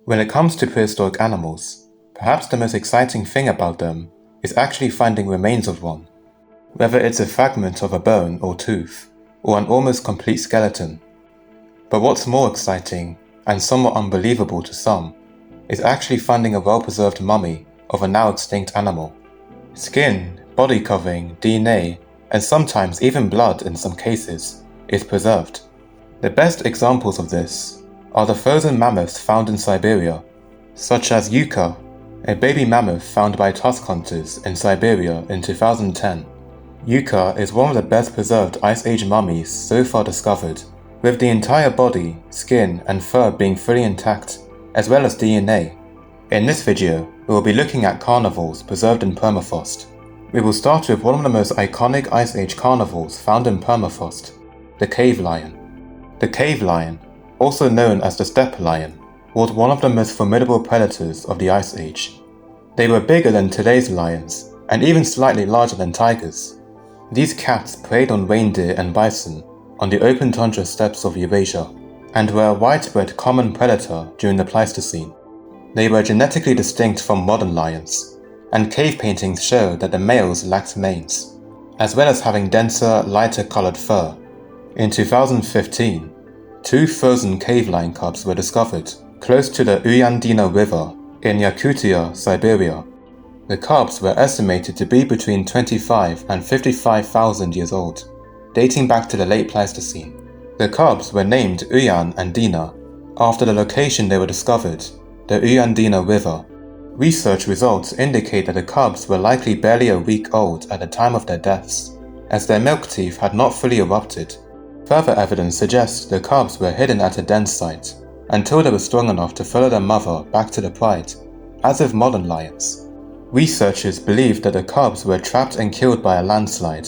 When it comes to prehistoric animals, perhaps the most exciting thing about them is actually finding remains of one, whether it's a fragment of a bone or tooth, or an almost complete skeleton. But what's more exciting, and somewhat unbelievable to some, is actually finding a well-preserved mummy of a now extinct animal. Skin, body covering, DNA, and sometimes even blood in some cases, is preserved. The best examples of this are the frozen mammoths found in Siberia, such as Yucca, a baby mammoth found by tusk hunters in Siberia in 2010. Yucca is one of the best preserved Ice Age mummies so far discovered, with the entire body, skin, and fur being fully intact, as well as DNA. In this video, we will be looking at carnivores preserved in permafrost. We will start with one of the most iconic Ice Age carnivores found in permafrost, the cave lion. The cave lion, also known as the steppe lion, was one of the most formidable predators of the Ice Age. They were bigger than today's lions, and even slightly larger than tigers. These cats preyed on reindeer and bison on the open tundra steppes of Eurasia, and were a widespread common predator during the Pleistocene. They were genetically distinct from modern lions, and cave paintings show that the males lacked manes, as well as having denser, lighter colored fur. In 2015, 2 frozen cave lion cubs were discovered close to the Uyandina River in Yakutia, Siberia. The cubs were estimated to be between 25 and 55,000 years old, dating back to the late Pleistocene. The cubs were named Uyan and Dina after the location they were discovered, the Uyandina River. Research results indicate that the cubs were likely barely a week old at the time of their deaths, as their milk teeth had not fully erupted. Further evidence suggests the cubs were hidden at a den site until they were strong enough to follow their mother back to the pride, as with modern lions. Researchers believe that the cubs were trapped and killed by a landslide,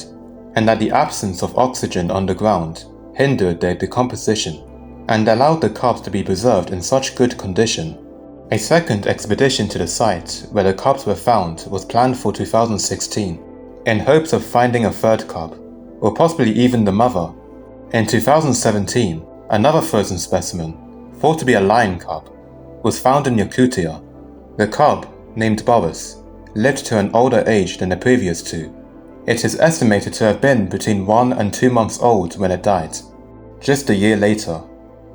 and that the absence of oxygen underground hindered their decomposition and allowed the cubs to be preserved in such good condition. A second expedition to the site where the cubs were found was planned for 2016, in hopes of finding a third cub, or possibly even the mother. In 2017, another frozen specimen, thought to be a lion cub, was found in Yakutia. The cub, named Boris, lived to an older age than the previous 2. It is estimated to have been between 1 and 2 months old when it died. Just a year later,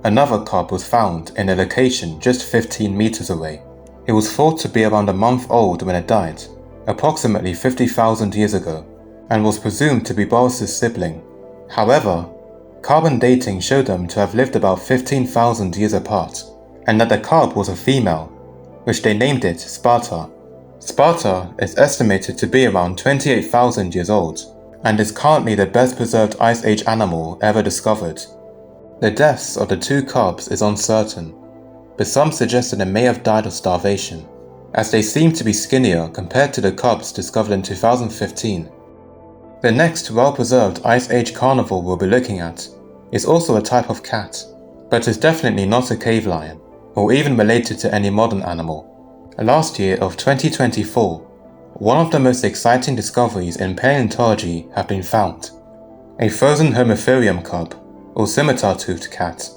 another cub was found in a location just 15 meters away. It was thought to be around a month old when it died, approximately 50,000 years ago, and was presumed to be Boris's sibling. However, carbon dating showed them to have lived about 15,000 years apart, and that the cub was a female, which they named it Sparta. Sparta is estimated to be around 28,000 years old, and is currently the best preserved Ice Age animal ever discovered. The deaths of the 2 cubs is uncertain, but some suggest that they may have died of starvation, as they seem to be skinnier compared to the cubs discovered in 2015. The next well-preserved Ice Age carnivore we'll be looking at is also a type of cat, but is definitely not a cave lion, or even related to any modern animal. Last year of 2024, one of the most exciting discoveries in paleontology have been found. A frozen Homotherium cub, or scimitar-toothed cat,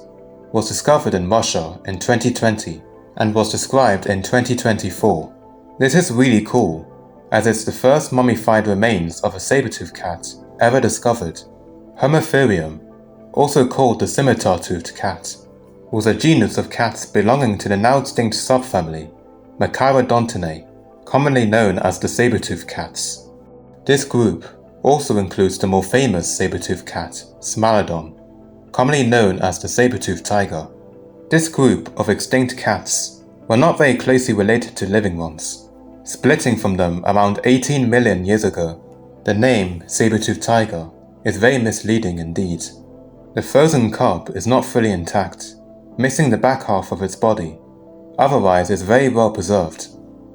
was discovered in Russia in 2020 and was described in 2024. This is really cool, as it's the first mummified remains of a saber-toothed cat ever discovered. Homotherium, also called the scimitar-toothed cat, was a genus of cats belonging to the now extinct subfamily Machaerodontinae, commonly known as the saber-toothed cats. This group also includes the more famous saber-toothed cat, Smilodon, commonly known as the saber-toothed tiger. This group of extinct cats were not very closely related to living ones, splitting from them around 18 million years ago. The name saber-toothed tiger is very misleading indeed. The frozen cub is not fully intact, missing the back half of its body. Otherwise is very well preserved.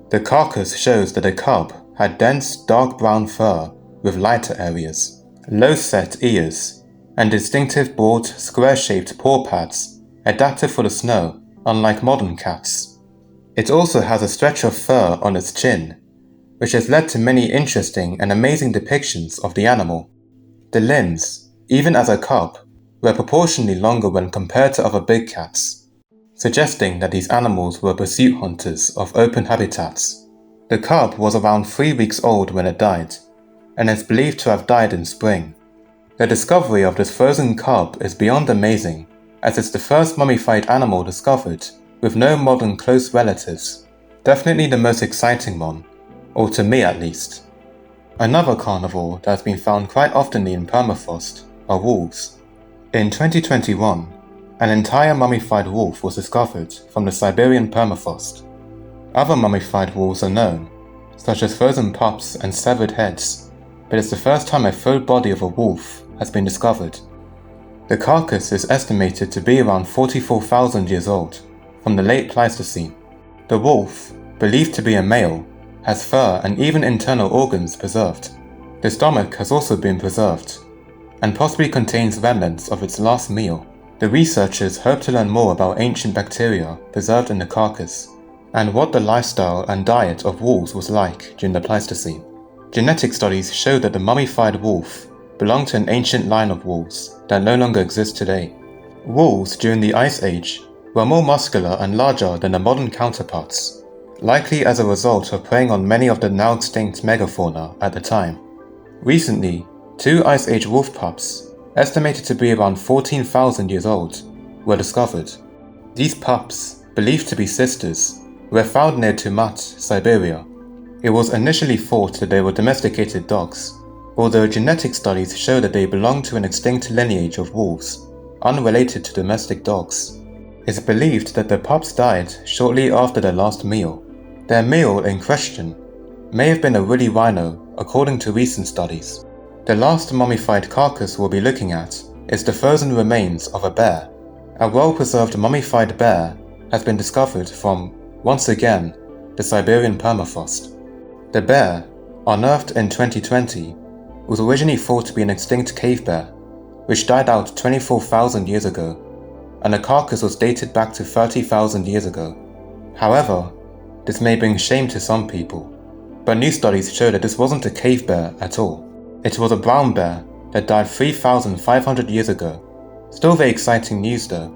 The carcass shows that the cub had dense dark brown fur with lighter areas, low-set ears, and distinctive broad square-shaped paw pads adapted for the snow, unlike modern cats. It also has a stretch of fur on its chin, which has led to many interesting and amazing depictions of the animal. The limbs, even as a cub, were proportionally longer when compared to other big cats. suggesting that these animals were pursuit hunters of open habitats. The cub was around 3 weeks old when it died, and is believed to have died in spring. The discovery of this frozen cub is beyond amazing, as it's the first mummified animal discovered with no modern close relatives. Definitely the most exciting one, or to me at least. Another carnivore that has been found quite often in permafrost are wolves. In 2021, an entire mummified wolf was discovered from the Siberian permafrost. Other mummified wolves are known, such as frozen pups and severed heads, but it's the first time a full body of a wolf has been discovered. The carcass is estimated to be around 44,000 years old, from the late Pleistocene. The wolf, believed to be a male, has fur and even internal organs preserved. The stomach has also been preserved, and possibly contains remnants of its last meal. The researchers hope to learn more about ancient bacteria preserved in the carcass, and what the lifestyle and diet of wolves was like during the Pleistocene. Genetic studies show that the mummified wolf belonged to an ancient line of wolves that no longer exist today. Wolves during the Ice Age were more muscular and larger than their modern counterparts, likely as a result of preying on many of the now extinct megafauna at the time. Recently, 2 Ice Age wolf pups, estimated to be around 14,000 years old, were discovered. These pups, believed to be sisters, were found near Tumat, Siberia. It was initially thought that they were domesticated dogs, although genetic studies show that they belong to an extinct lineage of wolves, unrelated to domestic dogs. It's believed that the pups died shortly after their last meal. Their meal in question may have been a woolly rhino, according to recent studies. The last mummified carcass we'll be looking at is the frozen remains of a bear. A well-preserved mummified bear has been discovered from, once again, the Siberian permafrost. The bear, unearthed in 2020, was originally thought to be an extinct cave bear, which died out 24,000 years ago, and the carcass was dated back to 30,000 years ago. However, this may bring shame to some people, but new studies show that this wasn't a cave bear at all. It was a brown bear that died 3,500 years ago. Still very exciting news though.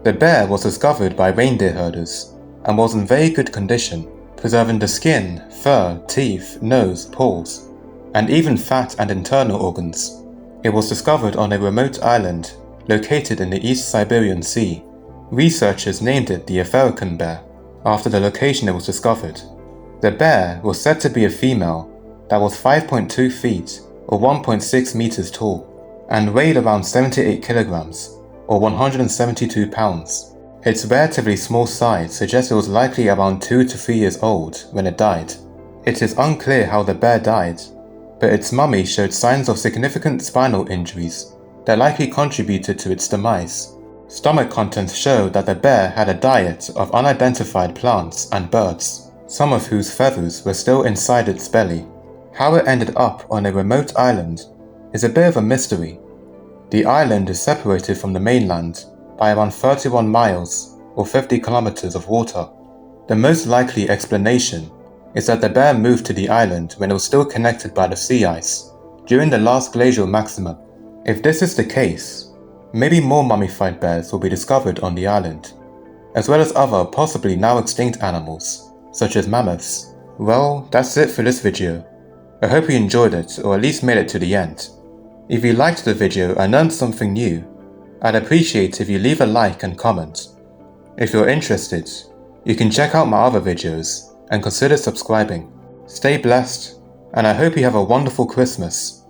The bear was discovered by reindeer herders and was in very good condition, preserving the skin, fur, teeth, nose, paws, and even fat and internal organs. It was discovered on a remote island located in the East Siberian Sea. Researchers named it the African bear, after the location it was discovered. The bear was said to be a female that was 5.2 feet or 1.6 meters tall, and weighed around 78 kilograms or 172 pounds. Its relatively small size suggests it was likely around 2 to 3 years old when it died. It is unclear how the bear died, but its mummy showed signs of significant spinal injuries that likely contributed to its demise. Stomach contents show that the bear had a diet of unidentified plants and birds, some of whose feathers were still inside its belly. How it ended up on a remote island is a bit of a mystery. The island is separated from the mainland by around 31 miles or 50 kilometers of water. The most likely explanation is that the bear moved to the island when it was still connected by the sea ice during the last glacial maximum. If this is the case, maybe more mummified bears will be discovered on the island, as well as other possibly now extinct animals, such as mammoths. Well, that's it for this video. I hope you enjoyed it, or at least made it to the end. If you liked the video and learned something new, I'd appreciate if you leave a like and comment. If you're interested, you can check out my other videos and consider subscribing. Stay blessed, and I hope you have a wonderful Christmas.